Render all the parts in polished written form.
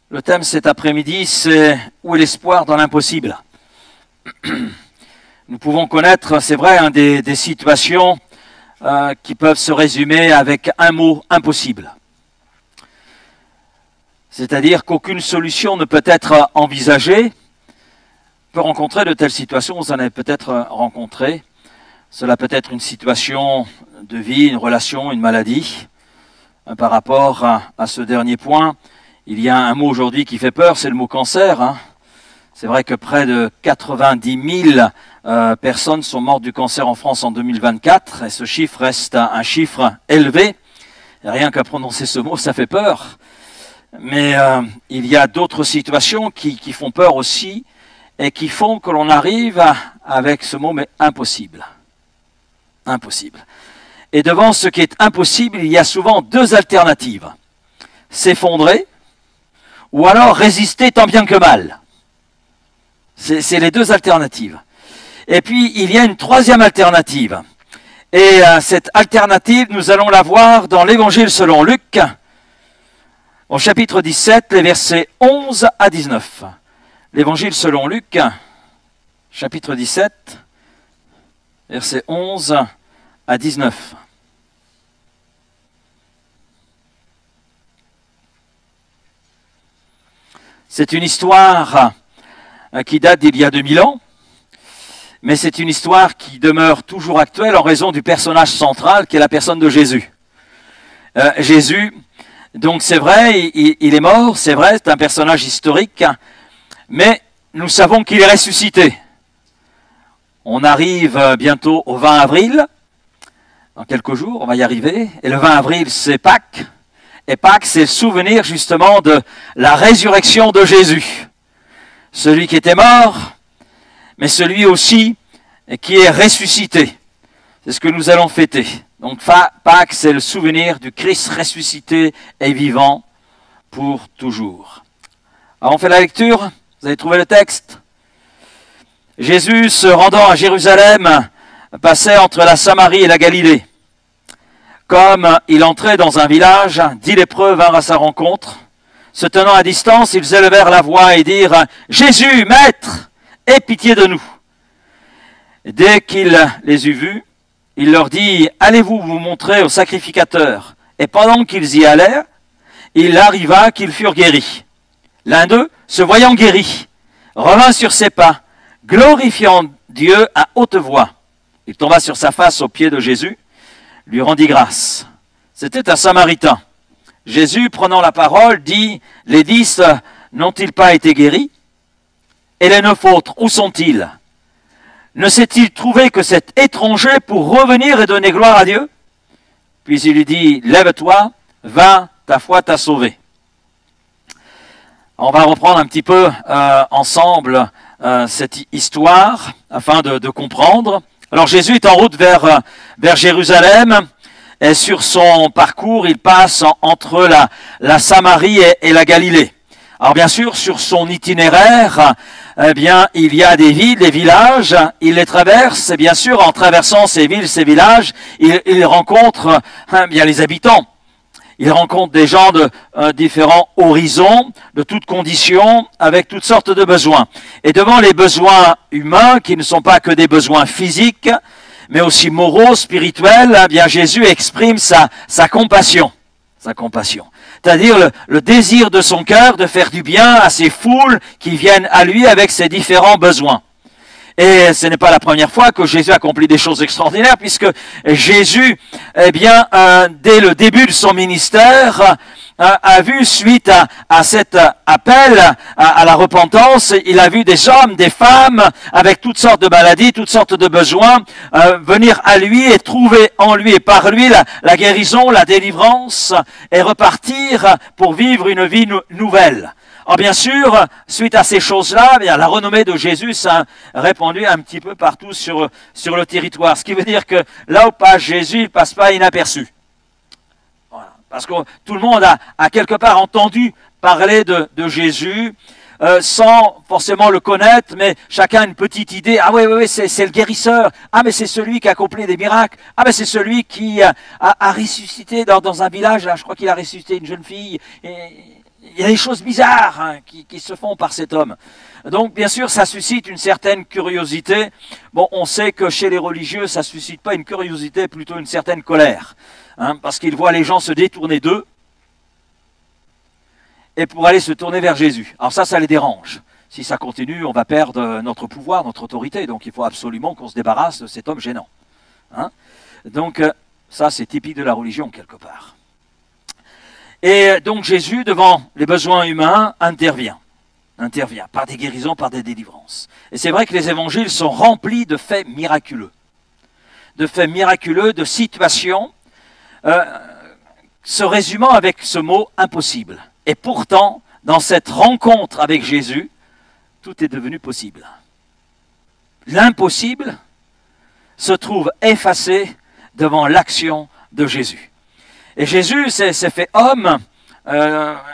Le thème cet après-midi, c'est « Où est l'espoir dans l'impossible ?» Nous pouvons connaître, c'est vrai, des situations qui peuvent se résumer avec un mot « impossible ». C'est-à-dire qu'aucune solution ne peut être envisagée. On peut rencontrer de telles situations, vous en avez peut-être rencontré. Cela peut être une situation de vie, une relation, une maladie. Par rapport à ce dernier point, il y a un mot aujourd'hui qui fait peur, c'est le mot cancer. C'est vrai que près de 90 000 personnes sont mortes du cancer en France en 2024, et ce chiffre reste un chiffre élevé. Et rien qu'à prononcer ce mot, ça fait peur. Mais il y a d'autres situations qui font peur aussi, et qui font que l'on arrive avec ce mot, mais impossible. Impossible. Et devant ce qui est impossible, il y a souvent deux alternatives. S'effondrer, ou alors résister tant bien que mal. C'est les deux alternatives. Et puis, il y a une troisième alternative. Et cette alternative, nous allons la voir dans l'Évangile selon Luc, au chapitre 17, les versets 11 à 19. L'Évangile selon Luc, chapitre 17, versets 11 à 19. C'est une histoire qui date d'il y a 2000 ans, mais c'est une histoire qui demeure toujours actuelle en raison du personnage central qui est la personne de Jésus. Jésus, donc c'est vrai, il est mort, c'est vrai, c'est un personnage historique, mais nous savons qu'il est ressuscité. On arrive bientôt au 20 avril, dans quelques jours, on va y arriver, et le 20 avril c'est Pâques. Et Pâques, c'est le souvenir justement de la résurrection de Jésus. Celui qui était mort, mais celui aussi qui est ressuscité. C'est ce que nous allons fêter. Donc Pâques, c'est le souvenir du Christ ressuscité et vivant pour toujours. Alors on fait la lecture, vous avez trouvé le texte. Jésus, se rendant à Jérusalem, passait entre la Samarie et la Galilée. Comme il entrait dans un village, 10 lépreux vinrent à sa rencontre. Se tenant à distance, ils élevèrent la voix et dirent « Jésus, Maître, aie pitié de nous !» Dès qu'il les eut vus, il leur dit « Allez-vous vous montrer au sacrificateur ?» Et pendant qu'ils y allèrent, il arriva qu'ils furent guéris. L'un d'eux, se voyant guéri, revint sur ses pas, glorifiant Dieu à haute voix. Il tomba sur sa face aux pieds de Jésus, lui rendit grâce. C'était un Samaritain. Jésus, prenant la parole, dit, « Les 10 n'ont-ils pas été guéris? Et les 9 autres, où sont-ils? Ne s'est-il trouvé que cet étranger pour revenir et donner gloire à Dieu? » Puis il lui dit, « Lève-toi, va, ta foi t'a sauvé. » On va reprendre un petit peu ensemble cette histoire afin de comprendre. Alors Jésus est en route vers Jérusalem, et sur son parcours, il passe entre la Samarie et la Galilée. Alors bien sûr, sur son itinéraire, eh bien, il y a des villes, des villages, il les traverse, et bien sûr, en traversant ces villes, ces villages, il rencontre bien les habitants. Il rencontre des gens de différents horizons, de toutes conditions, avec toutes sortes de besoins. Et devant les besoins humains, qui ne sont pas que des besoins physiques, mais aussi moraux, spirituels, eh bien Jésus exprime sa compassion. Sa compassion. C'est-à-dire le désir de son cœur de faire du bien à ces foules qui viennent à lui avec ses différents besoins. Et ce n'est pas la première fois que Jésus accomplit des choses extraordinaires, puisque Jésus, eh bien, dès le début de son ministère, a vu, suite à cet appel à la repentance, il a vu des hommes, des femmes, avec toutes sortes de maladies, toutes sortes de besoins, venir à lui et trouver en lui et par lui la guérison, la délivrance, et repartir pour vivre une vie nouvelle. Alors bien sûr, suite à ces choses-là, eh bien, la renommée de Jésus s'est répandue un petit peu partout sur le territoire. Ce qui veut dire que là où passe Jésus, il ne passe pas inaperçu. Voilà. Parce que tout le monde a quelque part entendu parler de Jésus, sans forcément le connaître, mais chacun a une petite idée. Ah oui, c'est le guérisseur. Ah mais c'est celui qui a accompli des miracles. Ah mais c'est celui qui a ressuscité dans un village. Là, je crois qu'il a ressuscité une jeune fille. il y a des choses bizarres hein, qui se font par cet homme. Donc, bien sûr, ça suscite une certaine curiosité. Bon, on sait que chez les religieux, ça ne suscite pas une curiosité, plutôt une certaine colère. Hein, parce qu'ils voient les gens se détourner d'eux et pour aller se tourner vers Jésus. Alors ça les dérange. Si ça continue, on va perdre notre pouvoir, notre autorité. Donc, il faut absolument qu'on se débarrasse de cet homme gênant. Hein. Donc, ça, c'est typique de la religion, quelque part. Et donc, Jésus, devant les besoins humains, intervient par des guérisons, par des délivrances. Et c'est vrai que les évangiles sont remplis de faits miraculeux. De situations se résumant avec ce mot « impossible ». Et pourtant, dans cette rencontre avec Jésus, tout est devenu possible. L'impossible se trouve effacé devant l'action de Jésus. Et Jésus s'est fait homme,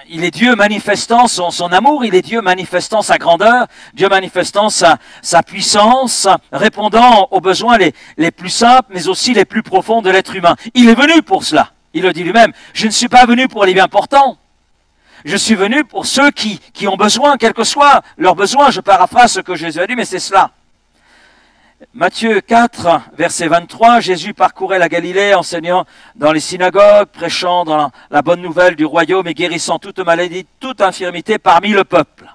il est Dieu manifestant son amour, il est Dieu manifestant sa grandeur, Dieu manifestant sa puissance, répondant aux besoins les plus simples, mais aussi les plus profonds de l'être humain. Il est venu pour cela, il le dit lui-même. Je ne suis pas venu pour les bien portants, je suis venu pour ceux qui ont besoin, quel que soit leur besoin. Je paraphrase ce que Jésus a dit, mais c'est cela. Matthieu 4, verset 23, Jésus parcourait la Galilée, enseignant dans les synagogues, prêchant dans la bonne nouvelle du royaume et guérissant toute maladie, toute infirmité parmi le peuple.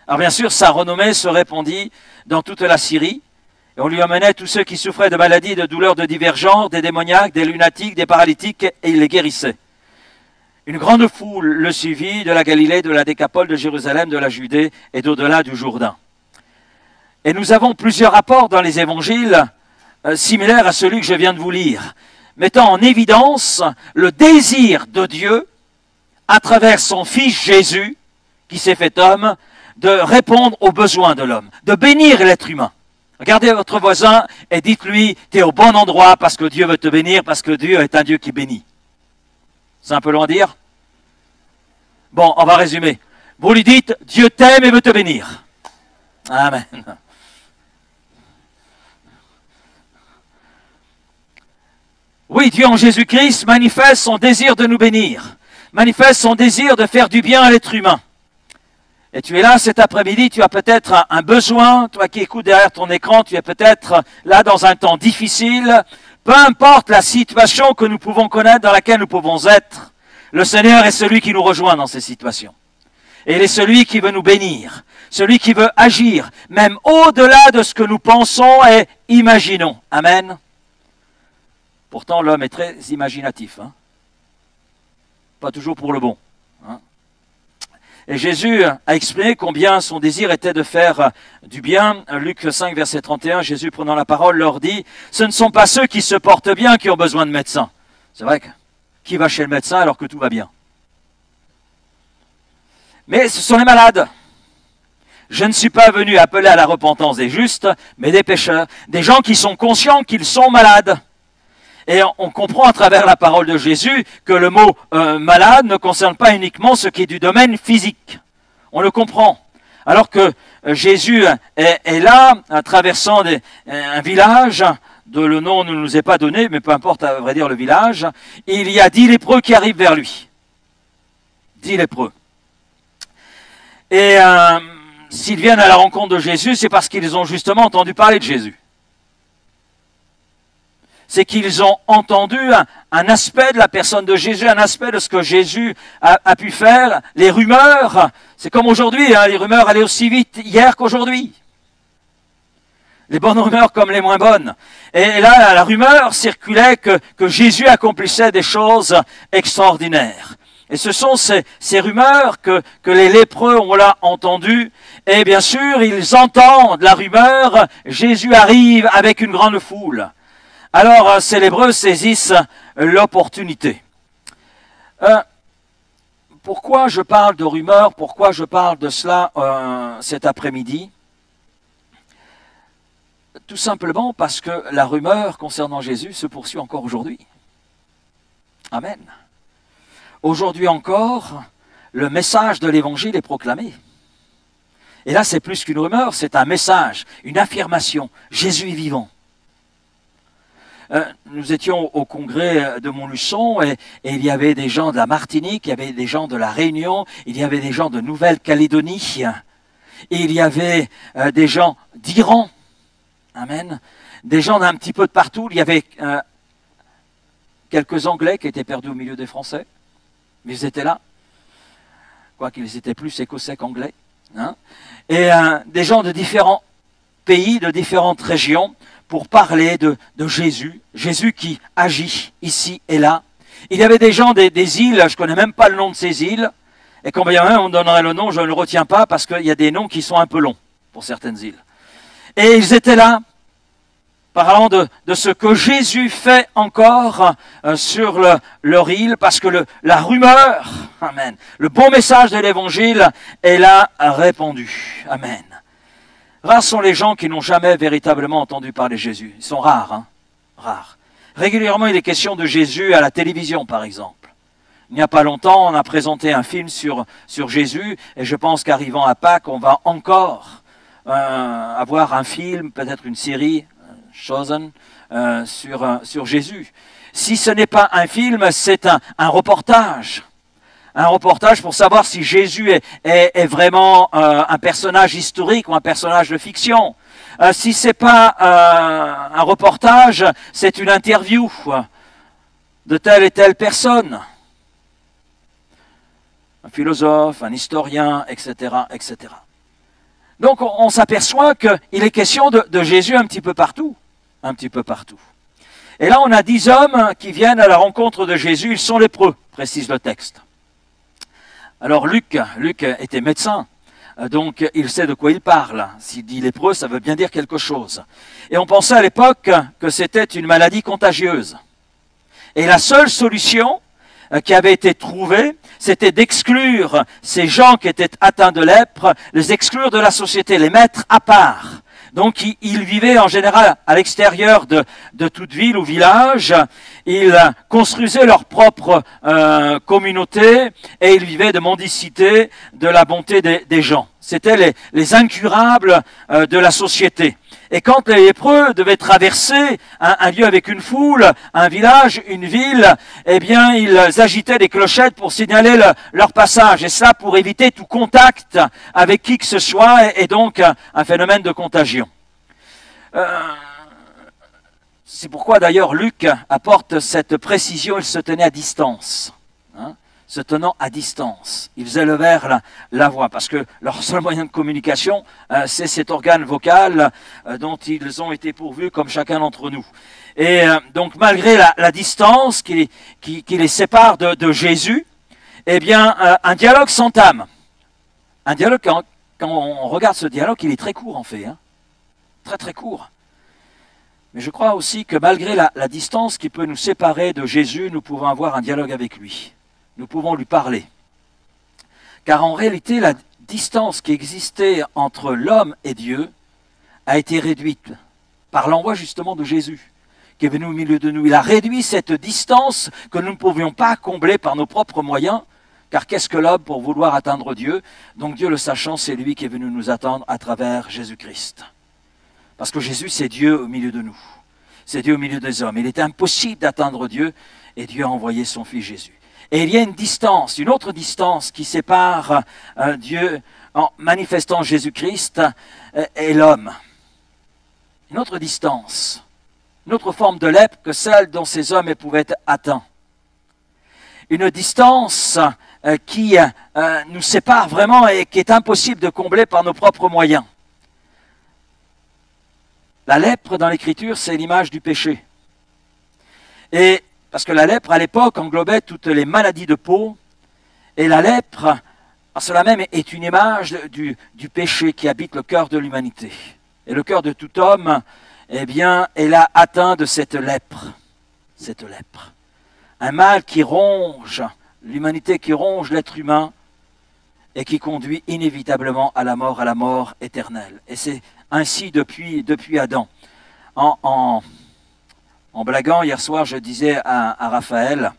Alors bien sûr, sa renommée se répandit dans toute la Syrie, et on lui amenait tous ceux qui souffraient de maladies, de douleurs de divers genres, des démoniaques, des lunatiques, des paralytiques, et il les guérissait. Une grande foule le suivit de la Galilée, de la Décapole, de Jérusalem, de la Judée et d'au-delà du Jourdain. Et nous avons plusieurs rapports dans les évangiles similaires à celui que je viens de vous lire, mettant en évidence le désir de Dieu, à travers son Fils Jésus, qui s'est fait homme, de répondre aux besoins de l'homme, de bénir l'être humain. Regardez votre voisin et dites-lui, tu es au bon endroit parce que Dieu veut te bénir, parce que Dieu est un Dieu qui bénit. C'est un peu loin à dire? Bon, on va résumer. Vous lui dites, Dieu t'aime et veut te bénir. Amen. Oui, Dieu en Jésus-Christ manifeste son désir de nous bénir, manifeste son désir de faire du bien à l'être humain. Et tu es là cet après-midi, tu as peut-être un besoin, toi qui écoutes derrière ton écran, tu es peut-être là dans un temps difficile. Peu importe la situation que nous pouvons connaître, dans laquelle nous pouvons être, le Seigneur est celui qui nous rejoint dans ces situations. Et il est celui qui veut nous bénir, celui qui veut agir, même au-delà de ce que nous pensons et imaginons. Amen. Pourtant, l'homme est très imaginatif. Hein? Pas toujours pour le bon. Hein? Et Jésus a exprimé combien son désir était de faire du bien. Luc 5, verset 31, Jésus prenant la parole leur dit, « Ce ne sont pas ceux qui se portent bien qui ont besoin de médecins. » C'est vrai que qui va chez le médecin alors que tout va bien? Mais ce sont les malades. Je ne suis pas venu appeler à la repentance des justes, mais des pécheurs, des gens qui sont conscients qu'ils sont malades. Et on comprend à travers la parole de Jésus que le mot malade ne concerne pas uniquement ce qui est du domaine physique. On le comprend. Alors que Jésus est là, traversant un village, dont le nom ne nous est pas donné, mais peu importe à vrai dire le village, il y a 10 lépreux qui arrivent vers lui. 10 lépreux. Et s'ils viennent à la rencontre de Jésus, c'est parce qu'ils ont justement entendu parler de Jésus. C'est qu'ils ont entendu un aspect de la personne de Jésus, un aspect de ce que Jésus a pu faire. Les rumeurs, c'est comme aujourd'hui, hein, les rumeurs allaient aussi vite hier qu'aujourd'hui. Les bonnes rumeurs comme les moins bonnes. Et là, la rumeur circulait que Jésus accomplissait des choses extraordinaires. Et ce sont ces rumeurs que les lépreux ont là entendues. Et bien sûr, ils entendent la rumeur, Jésus arrive avec une grande foule. Alors, ces lépreux saisissent l'opportunité. Pourquoi je parle de rumeurs? Pourquoi je parle de cela cet après-midi? Tout simplement parce que la rumeur concernant Jésus se poursuit encore aujourd'hui. Amen. Aujourd'hui encore, le message de l'Évangile est proclamé. Et là, c'est plus qu'une rumeur, c'est un message, une affirmation. Jésus est vivant. nous étions au congrès de Montluçon et il y avait des gens de la Martinique, il y avait des gens de la Réunion, il y avait des gens de Nouvelle-Calédonie, il y avait des gens d'Iran, amen, des gens d'un petit peu de partout. Il y avait quelques Anglais qui étaient perdus au milieu des Français, mais ils étaient là, quoiqu'ils étaient plus écossais qu'anglais, hein. Et des gens de différents pays, de différentes régions, pour parler de Jésus, Jésus qui agit ici et là. Il y avait des gens des îles, je ne connais même pas le nom de ces îles, et quand bien même on donnerait le nom, je ne le retiens pas parce qu'il y a des noms qui sont un peu longs pour certaines îles. Et ils étaient là, parlant de ce que Jésus fait encore sur leur île, parce que la rumeur, amen, le bon message de l'évangile est là répandu, amen. Rares sont les gens qui n'ont jamais véritablement entendu parler de Jésus. Ils sont rares, hein, rares. Régulièrement, il est question de Jésus à la télévision, par exemple. Il n'y a pas longtemps, on a présenté un film sur Jésus, et je pense qu'arrivant à Pâques, on va encore avoir un film, peut-être une série, Chosen, sur Jésus. Si ce n'est pas un film, c'est un reportage. Un reportage pour savoir si Jésus est vraiment un personnage historique ou un personnage de fiction. Si ce n'est pas un reportage, c'est une interview de telle et telle personne. Un philosophe, un historien, etc., etc. Donc on s'aperçoit qu'il est question de Jésus un petit peu partout. Un petit peu partout. Et là on a 10 hommes qui viennent à la rencontre de Jésus. Ils sont lépreux, précise le texte. Alors Luc était médecin, donc il sait de quoi il parle. S'il dit lépreux, ça veut bien dire quelque chose. Et on pensait à l'époque que c'était une maladie contagieuse. Et la seule solution qui avait été trouvée, c'était d'exclure ces gens qui étaient atteints de lèpre, les exclure de la société, les mettre à part. Donc ils vivaient en général à l'extérieur de toute ville ou village, ils construisaient leur propre communauté et ils vivaient de mendicité, de la bonté des gens. C'était les incurables de la société. Et quand les lépreux devaient traverser un lieu avec une foule, un village, une ville, eh bien, ils agitaient des clochettes pour signaler leur passage. Et cela pour éviter tout contact avec qui que ce soit, et donc un phénomène de contagion. C'est pourquoi d'ailleurs Luc apporte cette précision, il se tenait à distance. Hein, se tenant à distance. Ils élevèrent la voix, parce que leur seul moyen de communication, c'est cet organe vocal dont ils ont été pourvus comme chacun d'entre nous. Et donc malgré la distance qui les sépare de Jésus, eh bien un dialogue s'entame. Un dialogue, quand on regarde ce dialogue, il est très court en fait, hein, très très court. Mais je crois aussi que malgré la distance qui peut nous séparer de Jésus, nous pouvons avoir un dialogue avec lui. Nous pouvons lui parler. Car en réalité, la distance qui existait entre l'homme et Dieu a été réduite par l'envoi justement de Jésus, qui est venu au milieu de nous. Il a réduit cette distance que nous ne pouvions pas combler par nos propres moyens, car qu'est-ce que l'homme pour vouloir atteindre Dieu? Donc Dieu le sachant, c'est lui qui est venu nous attendre à travers Jésus-Christ. Parce que Jésus, c'est Dieu au milieu de nous. C'est Dieu au milieu des hommes. Il est impossible d'atteindre Dieu, et Dieu a envoyé son Fils Jésus. Et il y a une distance, une autre distance qui sépare Dieu en manifestant Jésus-Christ et l'homme. Une autre distance, une autre forme de lèpre que celle dont ces hommes pouvaient être atteints. Une distance qui nous sépare vraiment et qui est impossible de combler par nos propres moyens. La lèpre dans l'Écriture, c'est l'image du péché. Et parce que la lèpre, à l'époque, englobait toutes les maladies de peau. Et la lèpre, en cela même, est une image du péché qui habite le cœur de l'humanité. Et le cœur de tout homme, eh bien, est là atteint de cette lèpre. Cette lèpre. Un mal qui ronge l'humanité, qui ronge l'être humain et qui conduit inévitablement à la mort éternelle. Et c'est ainsi depuis Adam. En blaguant, hier soir, je disais à Raphaël,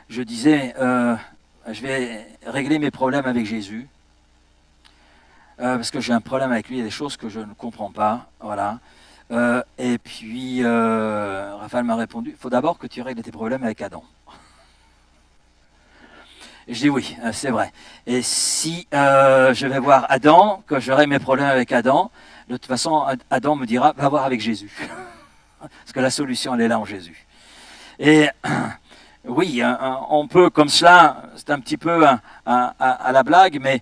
je disais, je vais régler mes problèmes avec Jésus, parce que j'ai un problème avec lui, il y a des choses que je ne comprends pas, voilà. Et puis, Raphaël m'a répondu, il faut d'abord que tu règles tes problèmes avec Adam. Et je dis oui, c'est vrai. Et si je vais voir Adam, que j'aurai mes problèmes avec Adam, de toute façon, Adam me dira, va voir avec Jésus. Parce que la solution, elle est là en Jésus. Et oui, on peut comme cela, c'est un petit peu à la blague, mais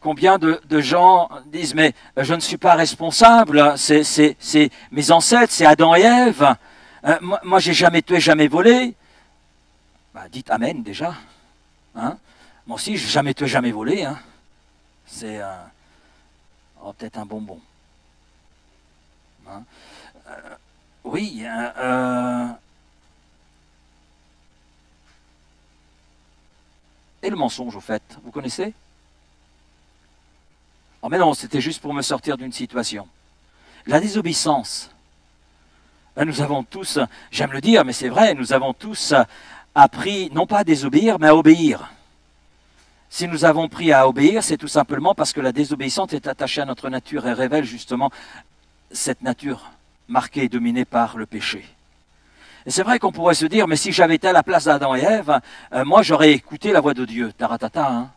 combien de gens disent, mais je ne suis pas responsable, c'est mes ancêtres, c'est Adam et Ève, moi j'ai jamais tué, jamais volé. Bah, dites Amen déjà. Hein? Moi aussi, j'ai jamais tué, jamais volé. Hein? C'est peut-être un bonbon. Hein? Oui. Et le mensonge, au fait, vous connaissez? Oh, mais non, c'était juste pour me sortir d'une situation. La désobéissance. Nous avons tous, j'aime le dire, mais c'est vrai, nous avons tous appris, non pas à désobéir, mais à obéir. Si nous avons appris à obéir, c'est tout simplement parce que la désobéissance est attachée à notre nature et révèle justement cette nature marquée et dominée par le péché. Et c'est vrai qu'on pourrait se dire, mais si j'avais été à la place d'Adam et Ève, moi j'aurais écouté la voix de Dieu. Taratata, hein.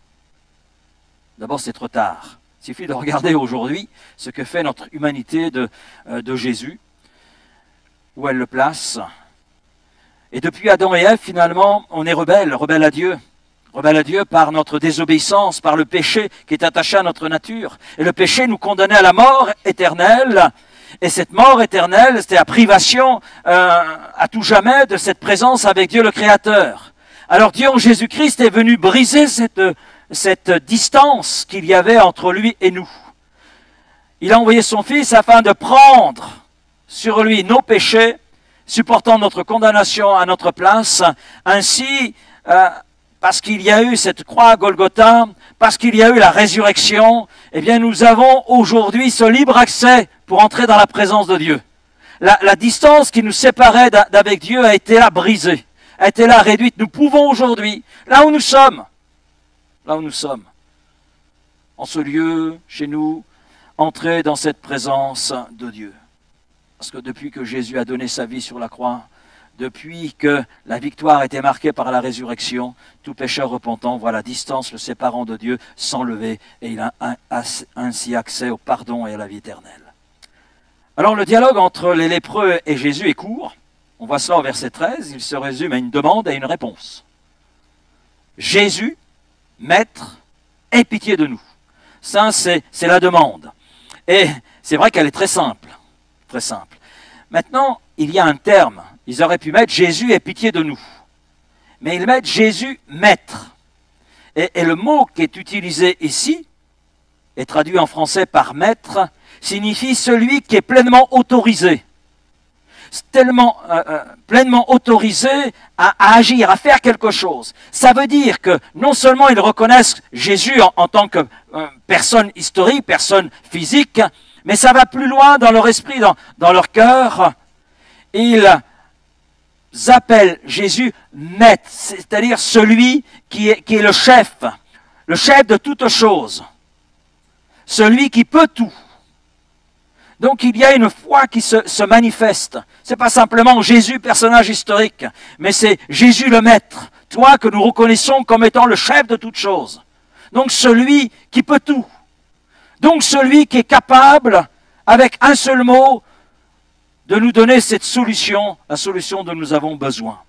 D'abord, c'est trop tard. Il suffit de regarder aujourd'hui ce que fait notre humanité de Jésus, où elle le place. Et depuis Adam et Ève, finalement, on est rebelle à Dieu. Rebelle à Dieu par notre désobéissance, par le péché qui est attaché à notre nature. Et le péché nous condamnait à la mort éternelle. Et cette mort éternelle, c'était la privation à tout jamais de cette présence avec Dieu le Créateur. Alors Dieu en Jésus-Christ est venu briser cette distance qu'il y avait entre lui et nous. Il a envoyé son Fils afin de prendre sur lui nos péchés, supportant notre condamnation à notre place. Ainsi, parce qu'il y a eu cette croix à Golgotha, parce qu'il y a eu la résurrection, eh bien nous avons aujourd'hui ce libre accès pour entrer dans la présence de Dieu. La distance qui nous séparait d'avec Dieu a été là brisée, a été là réduite. Nous pouvons aujourd'hui, là où nous sommes, en ce lieu, chez nous, entrer dans cette présence de Dieu. Parce que depuis que Jésus a donné sa vie sur la croix, depuis que la victoire a été marquée par la résurrection, tout pécheur repentant voit la distance le séparant de Dieu s'enlever et il a ainsi accès au pardon et à la vie éternelle. Alors le dialogue entre les lépreux et Jésus est court. On voit cela au verset 13, il se résume à une demande et une réponse. Jésus, Maître, aie pitié de nous. Ça, c'est la demande. Et c'est vrai qu'elle est très simple. Très simple. Maintenant, il y a un terme. Ils auraient pu mettre Jésus ait pitié de nous. Mais ils mettent Jésus Maître. Et le mot qui est utilisé ici, et traduit en français par Maître, signifie celui qui est pleinement autorisé. Pleinement autorisé à agir, à faire quelque chose. Ça veut dire que non seulement ils reconnaissent Jésus en tant que personne historique, personne physique, mais ça va plus loin dans leur esprit, dans leur cœur. Ils appellent Jésus Maître, c'est-à-dire celui qui est le chef de toute chose, celui qui peut tout. Donc il y a une foi qui se manifeste. Ce n'est pas simplement Jésus, personnage historique, mais c'est Jésus le Maître, toi que nous reconnaissons comme étant le chef de toute chose. Donc celui qui peut tout. Donc celui qui est capable, avec un seul mot, de nous donner cette solution, la solution dont nous avons besoin.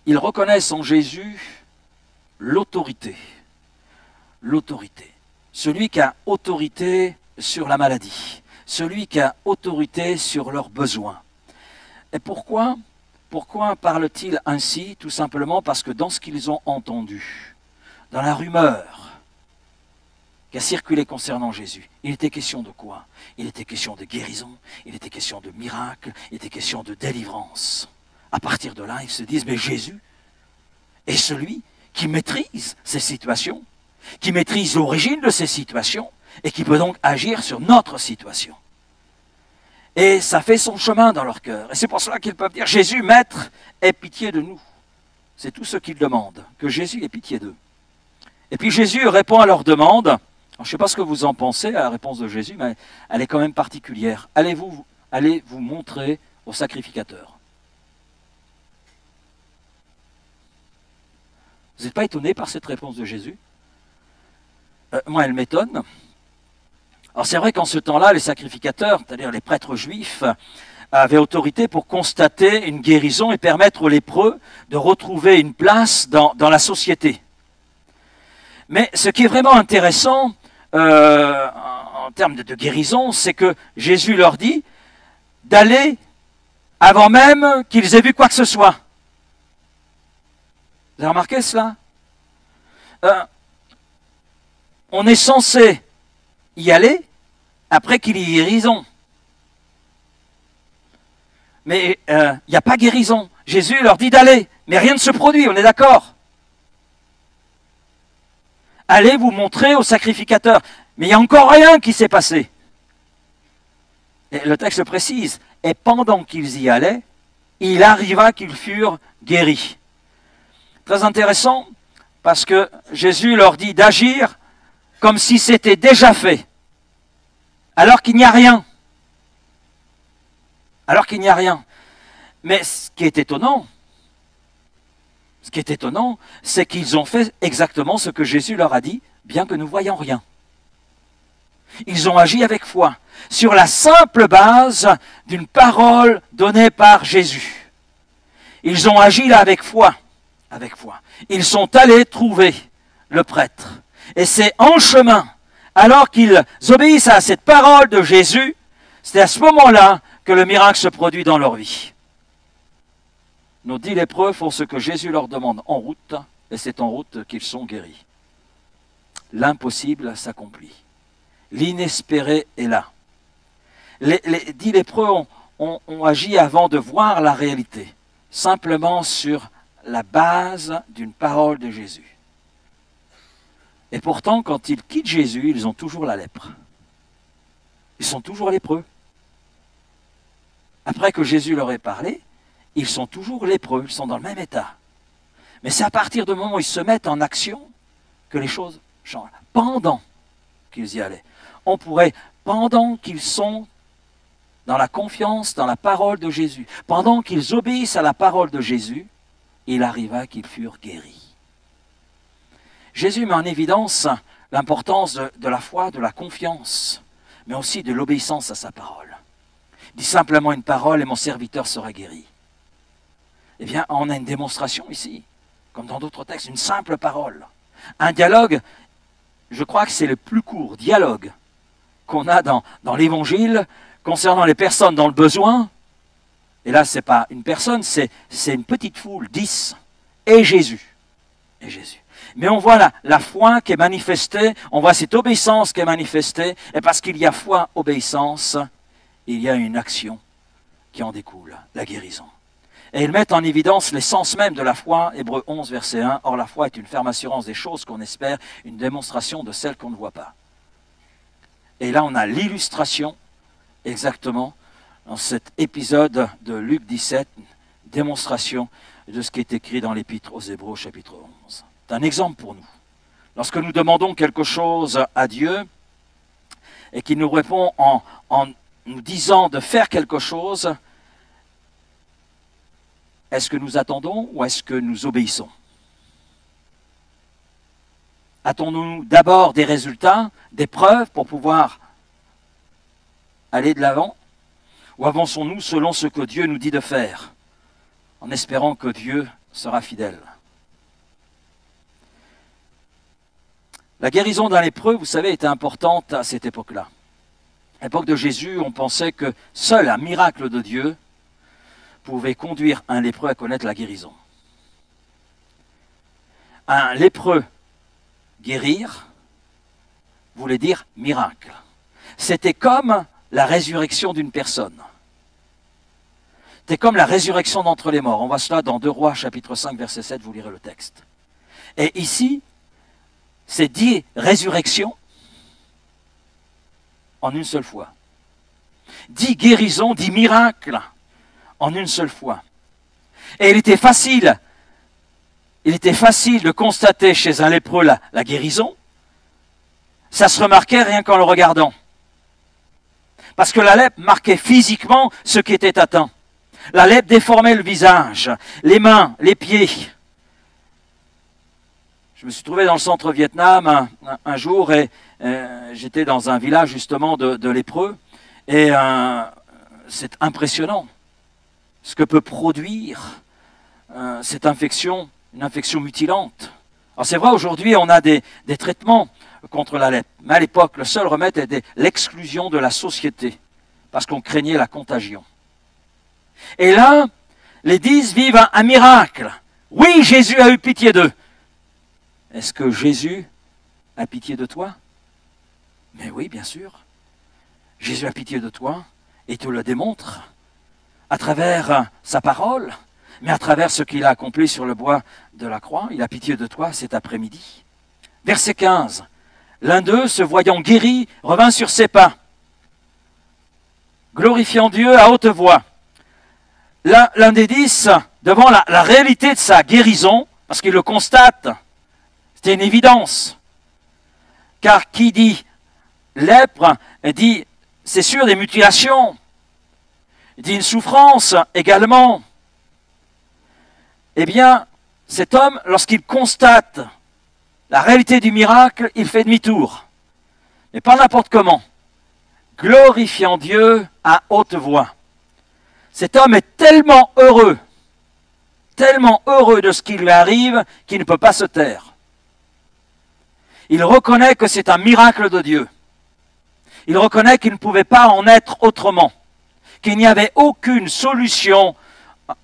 Ils reconnaissent en Jésus l'autorité. L'autorité. Celui qui a autorité sur la maladie. Celui qui a autorité sur leurs besoins. Et pourquoi parle-t-il ainsi? Tout simplement parce que dans ce qu'ils ont entendu, dans la rumeur qui a circulé concernant Jésus, il était question de quoi? Il était question de guérison, il était question de miracle, il était question de délivrance. À partir de là, ils se disent, mais Jésus est celui qui maîtrise ces situations, qui maîtrise l'origine de ces situations et qui peut donc agir sur notre situation. Et ça fait son chemin dans leur cœur. Et c'est pour cela qu'ils peuvent dire, Jésus, Maître, aie pitié de nous. C'est tout ce qu'ils demandent, que Jésus ait pitié d'eux. Et puis Jésus répond à leur demande Je ne sais pas ce que vous en pensez à la réponse de Jésus, mais elle est quand même particulière. Allez vous montrer au sacrificateur. Vous n'êtes pas étonné par cette réponse de Jésus? Moi, elle m'étonne. Alors c'est vrai qu'en ce temps-là, les sacrificateurs, c'est-à-dire les prêtres juifs, avaient autorité pour constater une guérison et permettre aux lépreux de retrouver une place dans la société. Mais ce qui est vraiment intéressant en termes de guérison, c'est que Jésus leur dit d'aller avant même qu'ils aient vu quoi que ce soit. Vous avez remarqué cela? On est censé y aller après qu'il y ait guérison. Mais il n'y a pas guérison. Jésus leur dit d'aller, mais rien ne se produit, on est d'accord? Allez vous montrer au sacrificateur. Mais il n'y a encore rien qui s'est passé. Et le texte précise, et pendant qu'ils y allaient, il arriva qu'ils furent guéris. Très intéressant, parce que Jésus leur dit d'agir comme si c'était déjà fait, alors qu'il n'y a rien. Alors qu'il n'y a rien. Mais ce qui est étonnant, c'est qu'ils ont fait exactement ce que Jésus leur a dit, bien que nous ne voyions rien. Ils ont agi avec foi, sur la simple base d'une parole donnée par Jésus. Ils ont agi là avec foi. Ils sont allés trouver le prêtre. Et c'est en chemin, alors qu'ils obéissent à cette parole de Jésus, c'est à ce moment-là que le miracle se produit dans leur vie. Nos 10 lépreux font ce que Jésus leur demande en route, et c'est en route qu'ils sont guéris. L'impossible s'accomplit. L'inespéré est là. Les 10 lépreux ont agi avant de voir la réalité, simplement sur la base d'une parole de Jésus. Et pourtant, quand ils quittent Jésus, ils ont toujours la lèpre. Ils sont toujours lépreux. Après que Jésus leur ait parlé, ils sont toujours lépreux, ils sont dans le même état. Mais c'est à partir du moment où ils se mettent en action que les choses changent. Pendant qu'ils y allaient. On pourrait, pendant qu'ils sont dans la confiance, dans la parole de Jésus, pendant qu'ils obéissent à la parole de Jésus, il arriva qu'ils furent guéris. Jésus met en évidence l'importance de la foi, de la confiance, mais aussi de l'obéissance à sa parole. Il dit simplement une parole et mon serviteur sera guéri. Eh bien, on a une démonstration ici, comme dans d'autres textes, une simple parole. Un dialogue, je crois que c'est le plus court dialogue qu'on a dans l'Évangile concernant les personnes dans le besoin. Et là, ce n'est pas une personne, c'est une petite foule, 10, et Jésus. Mais on voit la foi qui est manifestée, on voit cette obéissance qui est manifestée, et parce qu'il y a foi, obéissance, il y a une action qui en découle, la guérison. Et ils mettent en évidence l'essence même de la foi, Hébreux 11, verset 1. Or la foi est une ferme assurance des choses qu'on espère, une démonstration de celles qu'on ne voit pas. Et là on a l'illustration, exactement, dans cet épisode de Luc 17, démonstration de ce qui est écrit dans l'Épître aux Hébreux, chapitre 11. C'est un exemple pour nous. Lorsque nous demandons quelque chose à Dieu, et qu'il nous répond en nous disant de faire quelque chose, est-ce que nous attendons ou est-ce que nous obéissons? Attendons-nous d'abord des résultats, des preuves pour pouvoir aller de l'avant? Ou avançons-nous selon ce que Dieu nous dit de faire, en espérant que Dieu sera fidèle? La guérison d'un lépreux, vous savez, était importante à cette époque-là. À l'époque de Jésus, on pensait que seul un miracle de Dieu pouvait conduire un lépreux à connaître la guérison. Un lépreux guérir voulait dire miracle. C'était comme la résurrection d'une personne. C'était comme la résurrection d'entre les morts. On voit cela dans 2 Rois, chapitre 5, verset 7, vous lirez le texte. Et ici, c'est 10 résurrections en une seule fois. 10 guérisons, 10 miracles en une seule fois. Et il était facile de constater chez un lépreux la guérison, ça se remarquait rien qu'en le regardant. Parce que la lèpre marquait physiquement ce qui était atteint. La lèpre déformait le visage, les mains, les pieds. Je me suis trouvé dans le centre Vietnam un jour et j'étais dans un village justement de lépreux. Et c'est impressionnant ce que peut produire cette infection, une infection mutilante. Alors c'est vrai, aujourd'hui on a des traitements contre la lèpre. Mais à l'époque, le seul remède était l'exclusion de la société, parce qu'on craignait la contagion. Et là, les 10 vivent un miracle. Oui, Jésus a eu pitié d'eux. Est-ce que Jésus a pitié de toi? Mais oui, bien sûr. Jésus a pitié de toi et te le démontre à travers sa parole, mais à travers ce qu'il a accompli sur le bois de la croix. Il a pitié de toi cet après-midi. Verset 15. L'un d'eux, se voyant guéri, revint sur ses pas, glorifiant Dieu à haute voix. L'un des 10, devant la réalité de sa guérison, parce qu'il le constate, c'était une évidence. Car qui dit lèpre, dit, c'est sûr, des mutilations, dit une souffrance également. Eh bien, cet homme, lorsqu'il constate la réalité du miracle, il fait demi-tour. Mais pas n'importe comment. Glorifiant Dieu à haute voix. Cet homme est tellement heureux de ce qui lui arrive, qu'il ne peut pas se taire. Il reconnaît que c'est un miracle de Dieu. Il reconnaît qu'il ne pouvait pas en être autrement, qu'il n'y avait aucune solution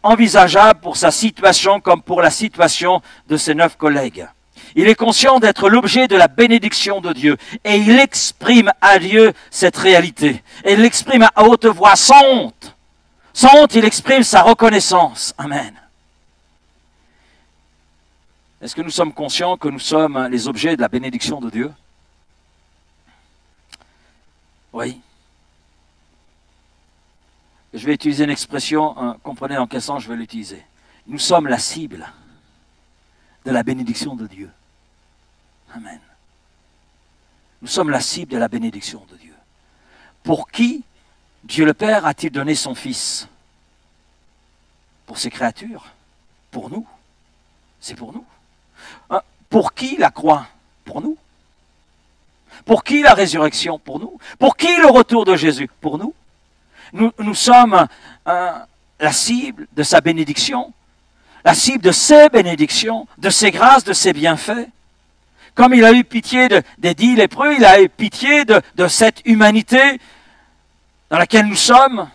envisageable pour sa situation comme pour la situation de ses 9 collègues. Il est conscient d'être l'objet de la bénédiction de Dieu et il exprime à Dieu cette réalité. Et il l'exprime à haute voix, sans honte. Sans honte, il exprime sa reconnaissance. Amen. Est-ce que nous sommes conscients que nous sommes les objets de la bénédiction de Dieu? Oui. Je vais utiliser une expression, comprenez dans quel sens je vais l'utiliser. Nous sommes la cible de la bénédiction de Dieu. Amen. Nous sommes la cible de la bénédiction de Dieu. Pour qui Dieu le Père a-t-il donné son Fils? Pour ses créatures? Pour nous? C'est pour nous. Pour qui la croix? Pour nous. Pour qui la résurrection? Pour nous. Pour qui le retour de Jésus? Pour nous. Nous sommes la cible de sa bénédiction, la cible de ses bénédictions, de ses grâces, de ses bienfaits. Comme il a eu pitié des 10 lépreux, il a eu pitié de cette humanité dans laquelle nous sommes, à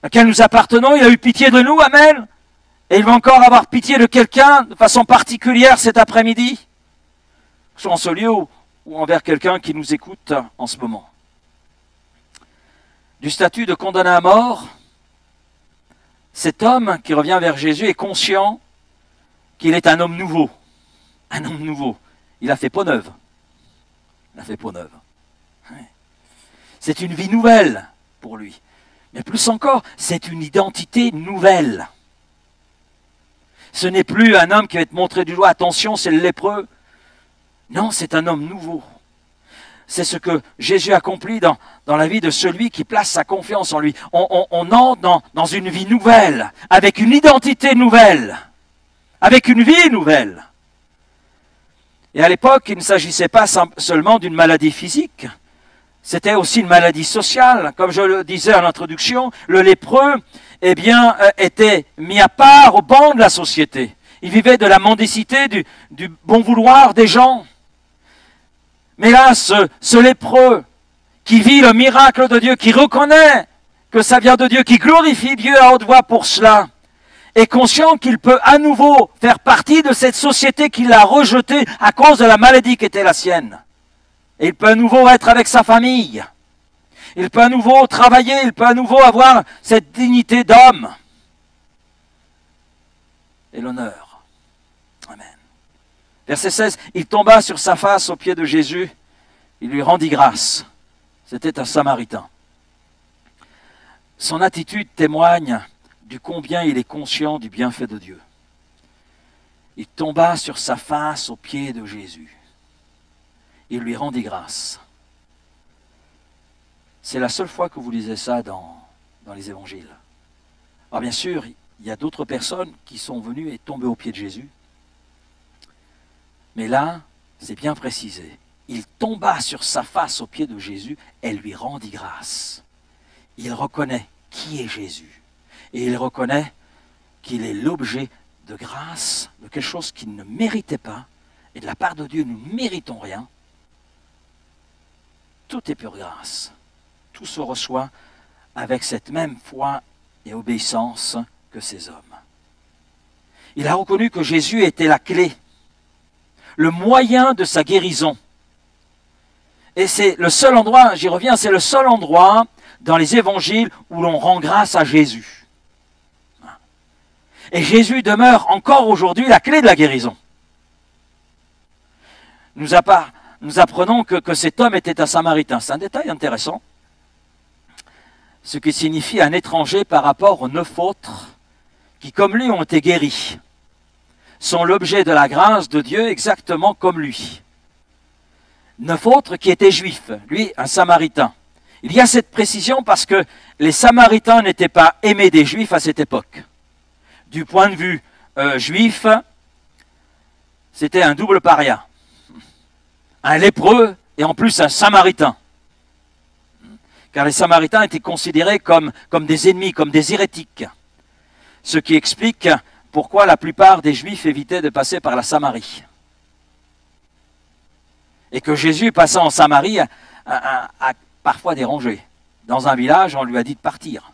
laquelle nous appartenons. Il a eu pitié de nous, amen. Et il va encore avoir pitié de quelqu'un de façon particulière cet après-midi, soit en ce lieu ou envers quelqu'un qui nous écoute en ce moment. Du statut de condamné à mort, cet homme qui revient vers Jésus est conscient qu'il est un homme nouveau. Un homme nouveau. Il a fait peau neuve. Il a fait peau neuve. C'est une vie nouvelle pour lui. Mais plus encore, c'est une identité nouvelle. Ce n'est plus un homme qui va être montré du doigt. Attention, c'est le lépreux. Non, c'est un homme nouveau. C'est ce que Jésus accomplit dans la vie de celui qui place sa confiance en lui. On entre dans une vie nouvelle, avec une identité nouvelle, avec une vie nouvelle. Et à l'époque, il ne s'agissait pas seulement d'une maladie physique, c'était aussi une maladie sociale. Comme je le disais en introduction, le lépreux était mis à part au banc de la société. Il vivait de la mendicité, du bon vouloir des gens. Mais là, ce lépreux qui vit le miracle de Dieu, qui reconnaît que ça vient de Dieu, qui glorifie Dieu à haute voix pour cela, est conscient qu'il peut à nouveau faire partie de cette société qui l'a rejeté à cause de la maladie qui était la sienne. Et il peut à nouveau être avec sa famille. Il peut à nouveau travailler, il peut à nouveau avoir cette dignité d'homme. Et l'honneur. Amen. Verset 16, il tomba sur sa face aux pieds de Jésus, il lui rendit grâce. C'était un Samaritain. Son attitude témoigne du combien il est conscient du bienfait de Dieu. Il tomba sur sa face aux pieds de Jésus. Il lui rendit grâce. c'est la seule fois que vous lisez ça dans les évangiles. Alors bien sûr, il y a d'autres personnes qui sont venues et tombées aux pieds de Jésus. Mais là, c'est bien précisé. Il tomba sur sa face aux pieds de Jésus et lui rendit grâce. Il reconnaît qui est Jésus. Et il reconnaît qu'il est l'objet de grâce, de quelque chose qu'il ne méritait pas. Et de la part de Dieu, nous ne méritons rien. Tout est pure grâce. Tout se reçoit avec cette même foi et obéissance que ces hommes. Il a reconnu que Jésus était la clé, le moyen de sa guérison. Et c'est le seul endroit, j'y reviens, c'est le seul endroit dans les évangiles où l'on rend grâce à Jésus. Et Jésus demeure encore aujourd'hui la clé de la guérison. Nous apprenons que cet homme était un Samaritain. C'est un détail intéressant. Ce qui signifie un étranger par rapport aux 9 autres qui, comme lui, ont été guéris, sont l'objet de la grâce de Dieu exactement comme lui. 9 autres qui étaient juifs, lui un Samaritain. Il y a cette précision parce que les Samaritains n'étaient pas aimés des Juifs à cette époque. Du point de vue juif, c'était un double paria. Un lépreux et en plus un Samaritain. Car les Samaritains étaient considérés comme des ennemis, comme des hérétiques. Ce qui explique pourquoi la plupart des Juifs évitaient de passer par la Samarie. Et que Jésus, passant en Samarie, a parfois dérangé. Dans un village, on lui a dit de partir.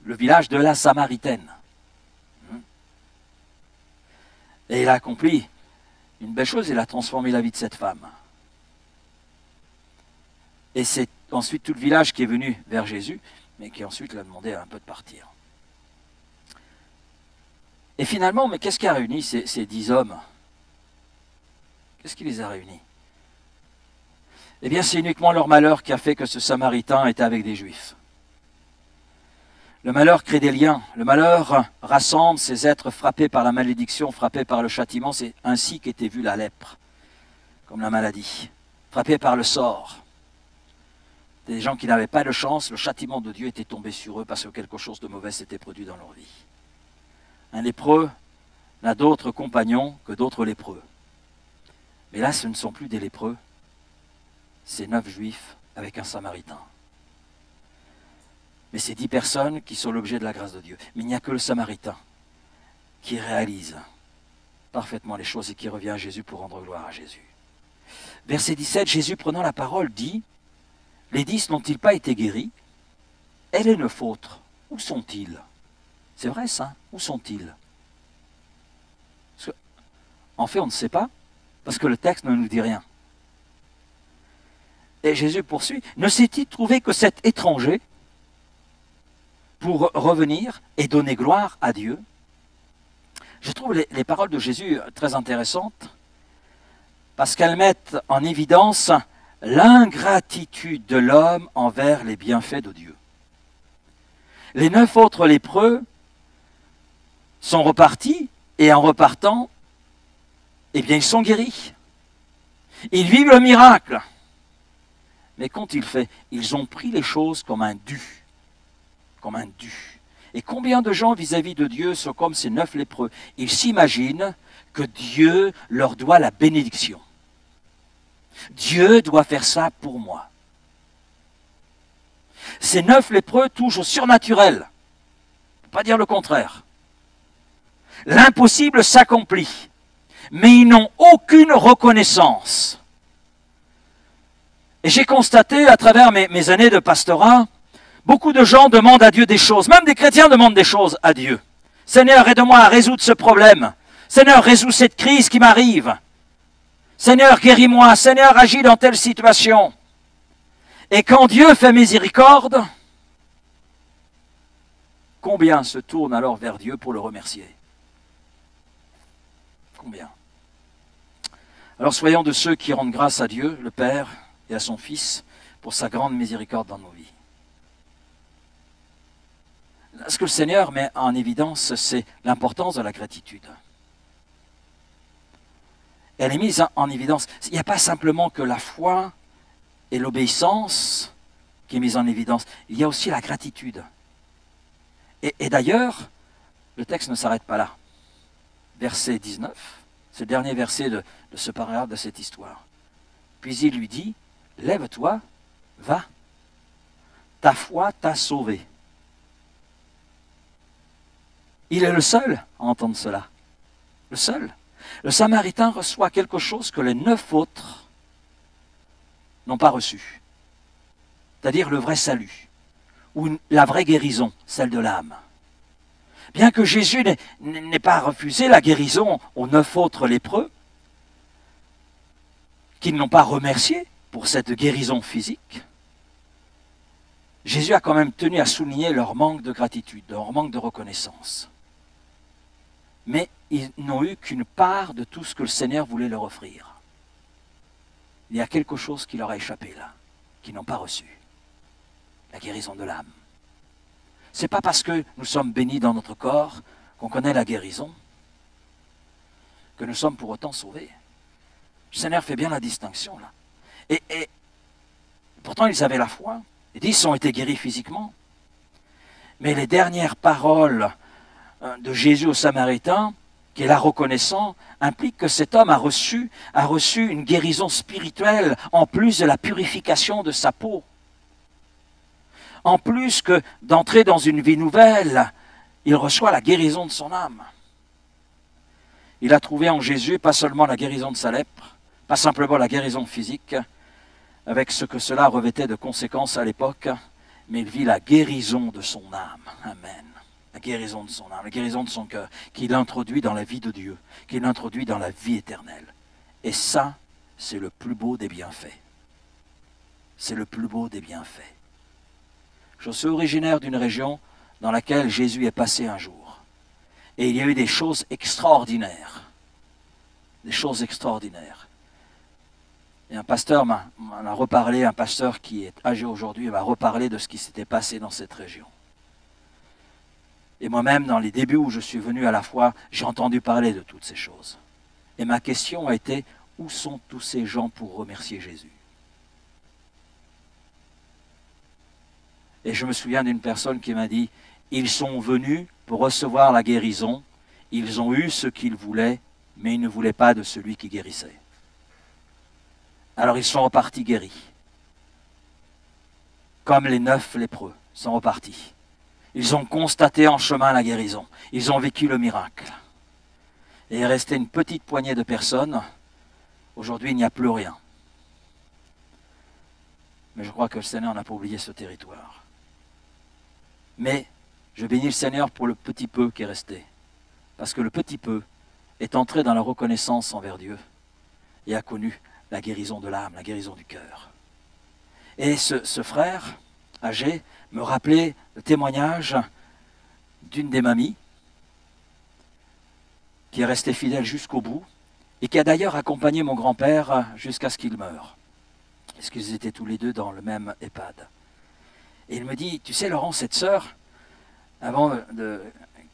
Le village de la Samaritaine. Et il a accompli une belle chose, il a transformé la vie de cette femme. Et c'est ensuite tout le village qui est venu vers Jésus, mais qui ensuite lui a demandé un peu de partir. Et finalement, mais qu'est-ce qui a réuni ces 10 hommes? Qu'est-ce qui les a réunis? Eh bien, c'est uniquement leur malheur qui a fait que ce Samaritain était avec des Juifs. Le malheur crée des liens. Le malheur rassemble ces êtres frappés par la malédiction, frappés par le châtiment. C'est ainsi qu'était vue la lèpre, comme la maladie. Frappés par le sort. Des gens qui n'avaient pas de chance, le châtiment de Dieu était tombé sur eux parce que quelque chose de mauvais s'était produit dans leur vie. Un lépreux n'a d'autres compagnons que d'autres lépreux. Mais là, ce ne sont plus des lépreux, c'est 9 Juifs avec un Samaritain. Mais c'est 10 personnes qui sont l'objet de la grâce de Dieu. Mais il n'y a que le Samaritain qui réalise parfaitement les choses et qui revient à Jésus pour rendre gloire à Jésus. Verset 17, Jésus prenant la parole dit, « Les 10 n'ont-ils pas été guéris? Et les 9 autres, où sont-ils » C'est vrai ça, où sont-ils? En fait, on ne sait pas, parce que le texte ne nous dit rien. Et Jésus poursuit, « Ne s'est-il trouvé que cet étranger pour revenir et donner gloire à Dieu ?» Je trouve les paroles de Jésus très intéressantes, parce qu'elles mettent en évidence l'ingratitude de l'homme envers les bienfaits de Dieu. Les 9 autres lépreux sont repartis, et en repartant, eh bien, ils sont guéris. Ils vivent le miracle. Mais qu'ont-ils fait? Ils ont pris les choses comme un dû. Comme un dû. Et combien de gens vis-à-vis de Dieu sont comme ces 9 lépreux? Ils s'imaginent que Dieu leur doit la bénédiction. Dieu doit faire ça pour moi. Ces 9 lépreux touchent au surnaturel. On ne peut pas dire le contraire. L'impossible s'accomplit. Mais ils n'ont aucune reconnaissance. Et j'ai constaté à travers mes années de pastorat, beaucoup de gens demandent à Dieu des choses, même des chrétiens demandent des choses à Dieu. Seigneur, aide-moi à résoudre ce problème. Seigneur, résous cette crise qui m'arrive. Seigneur, guéris-moi. Seigneur, agis dans telle situation. Et quand Dieu fait miséricorde, combien se tournent alors vers Dieu pour le remercier? Combien? Alors soyons de ceux qui rendent grâce à Dieu, le Père, et à son Fils, pour sa grande miséricorde dans nos vies. Ce que le Seigneur met en évidence, c'est l'importance de la gratitude. Elle est mise en évidence. Il n'y a pas simplement que la foi et l'obéissance qui est mise en évidence. Il y a aussi la gratitude. Et d'ailleurs, le texte ne s'arrête pas là. Verset 19, c'est le dernier verset de ce paragraphe de cette histoire. Puis il lui dit, lève-toi, va, ta foi t'a sauvé. Il est le seul à entendre cela. Le seul. Le Samaritain reçoit quelque chose que les 9 autres n'ont pas reçu. C'est-à-dire le vrai salut, ou la vraie guérison, celle de l'âme. Bien que Jésus n'ait pas refusé la guérison aux 9 autres lépreux, qui ne l'ont pas remercié pour cette guérison physique, Jésus a quand même tenu à souligner leur manque de gratitude, leur manque de reconnaissance. Mais ils n'ont eu qu'une part de tout ce que le Seigneur voulait leur offrir. Il y a quelque chose qui leur a échappé là, qu'ils n'ont pas reçu. La guérison de l'âme. Ce n'est pas parce que nous sommes bénis dans notre corps, qu'on connaît la guérison, que nous sommes pour autant sauvés. Le Seigneur fait bien la distinction là. Et pourtant ils avaient la foi. Les 10 ont été guéris physiquement. Mais les dernières paroles de Jésus au Samaritain, qui est là reconnaissant, implique que cet homme a reçu une guérison spirituelle en plus de la purification de sa peau. En plus que d'entrer dans une vie nouvelle, il reçoit la guérison de son âme. Il a trouvé en Jésus pas seulement la guérison de sa lèpre, pas simplement la guérison physique, avec ce que cela revêtait de conséquences à l'époque, mais il vit la guérison de son âme. Amen. La guérison de son âme, la guérison de son cœur, qu'il introduit dans la vie de Dieu, qu'il introduit dans la vie éternelle. Et ça, c'est le plus beau des bienfaits. C'est le plus beau des bienfaits. Je suis originaire d'une région dans laquelle Jésus est passé un jour. Et il y a eu des choses extraordinaires. Des choses extraordinaires. Et un pasteur m'en a reparlé, un pasteur qui est âgé aujourd'hui, m'a reparlé de ce qui s'était passé dans cette région. Et moi-même, dans les débuts où je suis venu à la foi, j'ai entendu parler de toutes ces choses. Et ma question a été, où sont tous ces gens pour remercier Jésus? Et je me souviens d'une personne qui m'a dit, ils sont venus pour recevoir la guérison, ils ont eu ce qu'ils voulaient, mais ils ne voulaient pas de celui qui guérissait. Alors ils sont repartis guéris. Comme les 9 lépreux sont repartis. Ils ont constaté en chemin la guérison. Ils ont vécu le miracle. Et il restait une petite poignée de personnes. Aujourd'hui, il n'y a plus rien. Mais je crois que le Seigneur n'a pas oublié ce territoire. Mais je bénis le Seigneur pour le petit peu qui est resté. Parce que le petit peu est entré dans la reconnaissance envers Dieu et a connu la guérison de l'âme, la guérison du cœur. Et ce frère âgé me rappelait le témoignage d'une des mamies qui est restée fidèle jusqu'au bout et qui a d'ailleurs accompagné mon grand-père jusqu'à ce qu'il meure. Parce qu'ils étaient tous les deux dans le même EHPAD. Et il me dit, tu sais Laurent, cette sœur, avant de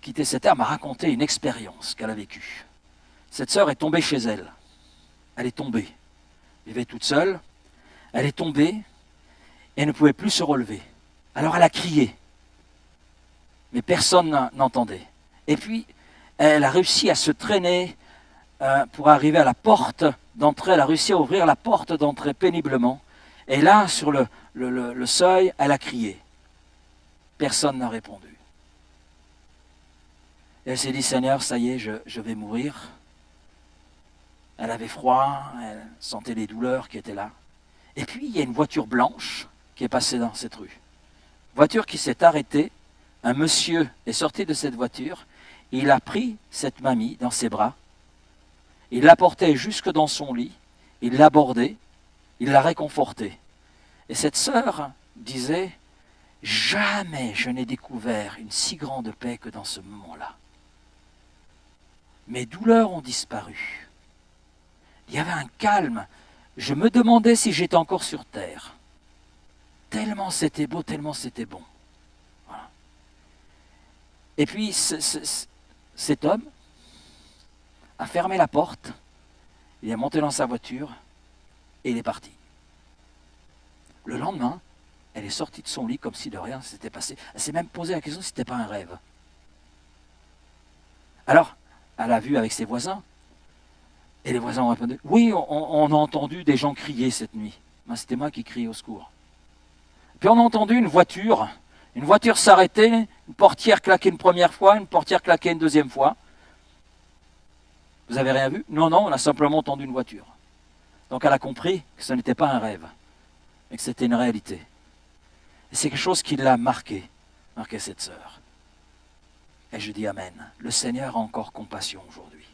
quitter cette terre, m'a raconté une expérience qu'elle a vécue. Cette sœur est tombée chez elle. Elle est tombée. Elle vivait toute seule. Elle est tombée et elle ne pouvait plus se relever. Alors elle a crié. Mais personne n'entendait. Et puis, elle a réussi à se traîner pour arriver à la porte d'entrée. Elle a réussi à ouvrir la porte d'entrée péniblement. Et là, sur le seuil, elle a crié. Personne n'a répondu. Et elle s'est dit, Seigneur, ça y est, je vais mourir. Elle avait froid, elle sentait les douleurs qui étaient là. Et puis, il y a une voiture blanche qui est passée dans cette rue. Voiture qui s'est arrêtée. Un monsieur est sorti de cette voiture. Il a pris cette mamie dans ses bras. Il l'a portée jusque dans son lit. Il l'a bordée. Il l'a réconfortée. Et cette sœur disait, jamais je n'ai découvert une si grande paix que dans ce moment-là. Mes douleurs ont disparu. Il y avait un calme. Je me demandais si j'étais encore sur terre. Tellement c'était beau, tellement c'était bon. Voilà. Et puis cet homme a fermé la porte, il est monté dans sa voiture et il est parti. Le lendemain, elle est sortie de son lit comme si de rien s'était passé. Elle s'est même posé la question si ce n'était pas un rêve. Alors, elle a vu avec ses voisins. Et les voisins ont répondu, oui, on a entendu des gens crier cette nuit. Ben, c'était moi qui criais au secours. Puis on a entendu une voiture s'arrêter, une portière claquer une première fois, une portière claquer une deuxième fois. Vous avez rien vu? Non, on a simplement entendu une voiture. Donc elle a compris que ce n'était pas un rêve, mais que c'était une réalité. Et c'est quelque chose qui l'a marqué cette sœur. Et je dis Amen. Le Seigneur a encore compassion aujourd'hui.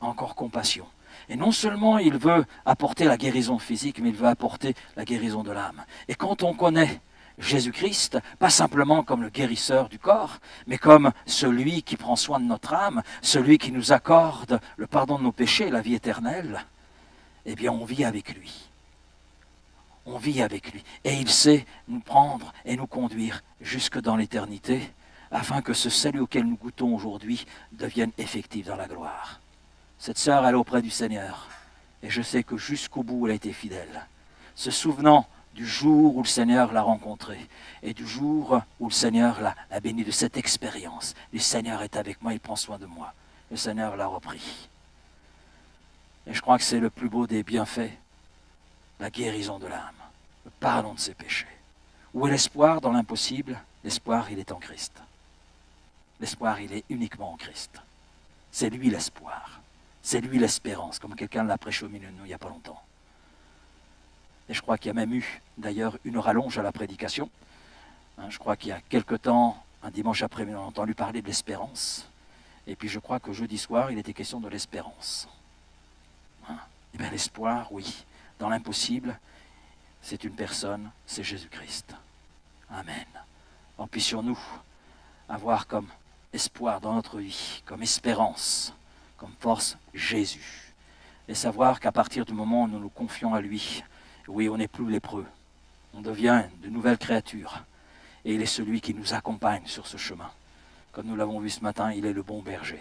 Encore compassion. Et non seulement il veut apporter la guérison physique, mais il veut apporter la guérison de l'âme. Et quand on connaît Jésus-Christ, pas simplement comme le guérisseur du corps, mais comme celui qui prend soin de notre âme, celui qui nous accorde le pardon de nos péchés, la vie éternelle, eh bien on vit avec lui. On vit avec lui. Et il sait nous prendre et nous conduire jusque dans l'éternité, afin que ce salut auquel nous goûtons aujourd'hui devienne effectif dans la gloire. Cette sœur, elle est auprès du Seigneur. Et je sais que jusqu'au bout, elle a été fidèle. Se souvenant du jour où le Seigneur l'a rencontrée et du jour où le Seigneur l'a béni, de cette expérience. Le Seigneur est avec moi, il prend soin de moi. Le Seigneur l'a repris. Et je crois que c'est le plus beau des bienfaits, la guérison de l'âme, le pardon de ses péchés. Où est l'espoir dans l'impossible? L'espoir, il est en Christ. L'espoir, il est uniquement en Christ. C'est lui l'espoir. C'est lui l'espérance, comme quelqu'un l'a prêché au milieu de nous il n'y a pas longtemps. Et je crois qu'il y a même eu, d'ailleurs, une rallonge à la prédication. Je crois qu'il y a quelque temps, un dimanche après-midi, on a entendu parler de l'espérance. Et puis je crois que jeudi soir, il était question de l'espérance. Eh bien l'espoir, oui. Dans l'impossible, c'est une personne, c'est Jésus-Christ. Amen. En puissions-nous avoir comme espoir dans notre vie, comme espérance, comme force, Jésus. Et savoir qu'à partir du moment où nous nous confions à lui, oui, on n'est plus lépreux. On devient de nouvelles créatures. Et il est celui qui nous accompagne sur ce chemin. Comme nous l'avons vu ce matin, il est le bon berger.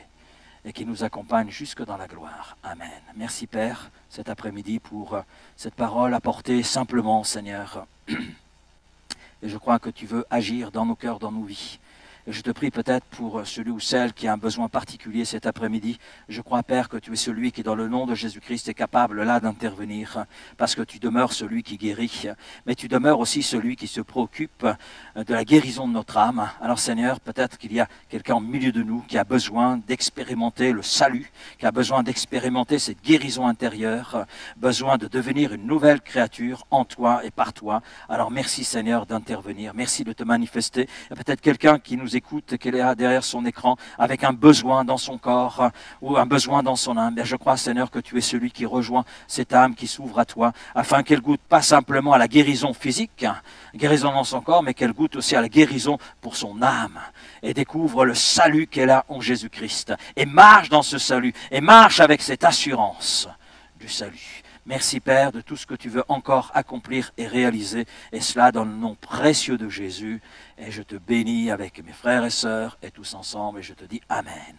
Et qui nous accompagne jusque dans la gloire. Amen. Merci Père, cet après-midi, pour cette parole apportée simplement, Seigneur. Et je crois que tu veux agir dans nos cœurs, dans nos vies. Et je te prie peut-être pour celui ou celle qui a un besoin particulier cet après-midi. Je crois, Père, que tu es celui qui, dans le nom de Jésus-Christ, est capable là d'intervenir, parce que tu demeures celui qui guérit, mais tu demeures aussi celui qui se préoccupe de la guérison de notre âme. Alors Seigneur, peut-être qu'il y a quelqu'un au milieu de nous qui a besoin d'expérimenter le salut, qui a besoin d'expérimenter cette guérison intérieure, besoin de devenir une nouvelle créature en toi et par toi. Alors merci Seigneur d'intervenir, merci de te manifester. Il y a peut-être quelqu'un qui nous écoute, qu'elle est derrière son écran, avec un besoin dans son corps ou un besoin dans son âme. Et je crois, Seigneur, que tu es celui qui rejoint cette âme qui s'ouvre à toi, afin qu'elle goûte pas simplement à la guérison physique, guérison dans son corps, mais qu'elle goûte aussi à la guérison pour son âme, et découvre le salut qu'elle a en Jésus-Christ, et marche dans ce salut, et marche avec cette assurance du salut. Merci Père de tout ce que tu veux encore accomplir et réaliser, et cela dans le nom précieux de Jésus. Et je te bénis avec mes frères et sœurs et tous ensemble, et je te dis Amen.